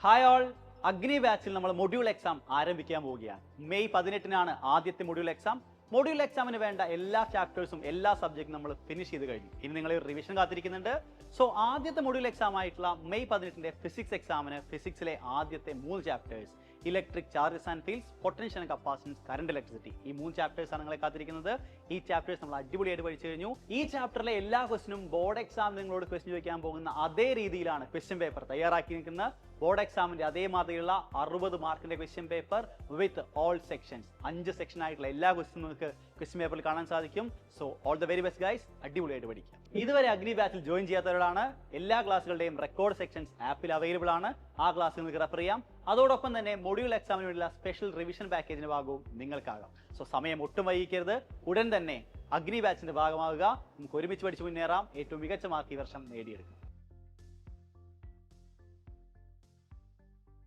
Hi all, അഗ്നി ബാച്ചിൽ നമ്മൾ മൊഡ്യൂൾ എക്സാം ആരംഭിക്കാൻ പോവുകയാണ്. മെയ് 18-നാണ് ആദ്യത്തെ മൊഡ്യൂൾ എക്സാം. മൊഡ്യൂൾ എക്സാമിന് വേണ്ട എല്ലാ ചാപ്റ്റേഴ്സും എല്ലാ സബ്ജക്റ്റും നമ്മൾ ഫിനിഷ് ചെയ്ത് കഴിഞ്ഞു. ഇനി നിങ്ങൾ റിവിഷൻ കാത്തിരിക്കുന്നുണ്ട്. സോ ആദ്യത്തെ മൊഡ്യൂൾ എക്സാം ആയിട്ടുള്ള മെയ് 18-ന്റെ ഫിസിക്സ് എക്സാമിന് ഫിസിക്സിലെ ആദ്യത്തെ 3 chapters electric charges and fields, potential and capacitance, current electricity, ഈ 3 ചാപ്റ്റേഴ്സ് ആണ് നിങ്ങളെ കാത്തിരിക്കുന്നത്. ഈ ചാപ്റ്റേഴ്സ് നമ്മൾ അടിപൊളിയായിട്ട് പഠിച്ചു കഴിഞ്ഞു. ഈ ചാപ്റ്ററിലെ എല്ലാ ക്വസ്റ്റിനും ബോർഡ് എക്സാം നിങ്ങളോട് ക്വസ്റ്റ്യൻ ചോദിക്കാൻ പോകുന്ന അതേ രീതിയിലാണ് ക്വസ്റ്റ്യൻ പേപ്പർ തയ്യാറാക്കി നിൽക്കുന്നത്. ബോർഡ് എക്സാമിന്റെ അതേ മാതൃകയുള്ള 60 മാർക്കിന്റെ question paper with all sections, 5 section ആയിട്ടുള്ള എല്ലാ ക്വസ്റ്റിനും നിങ്ങൾക്ക് ക്വസ്റ്റ്യൻ പേപ്പറിൽ കാണാൻ സാധിക്കും. So all the very best guys, അടിപൊളിയായിട്ട് പഠിക്കാം. ഇതുവരെ അഗ്നി ബാച്ചിൽ ജോയിൻ ചെയ്യാത്തവരാണ്, എല്ലാ ക്ലാസ്സുകളുടെയും റെക്കോർഡ് സെക്ഷൻസ് ആപ്പിൽ അവൈലബിൾ ആണ്. ആ ക്ലാസ് നിങ്ങൾക്ക് റെഫർ ചെയ്യാം. അതോടൊപ്പം തന്നെ മൊഡ്യൂൾ എക്സാമിന് വേണ്ടിയുള്ള സ്പെഷ്യൽ റിവിഷൻ പാക്കേജിന്റെ ഭാഗവും നിങ്ങൾക്കാകാം. സോ സമയം ഒട്ടും വൈകിക്കരുത്, ഉടൻ തന്നെ അഗ്നി ബാച്ചിന്റെ ഭാഗമാവുക. നമുക്ക് ഒരുമിച്ച് പഠിച്ച് മുന്നേറാം, ഏറ്റവും മികച്ച മാർക്ക് ഈ വർഷം നേടിയെടുക്കാം.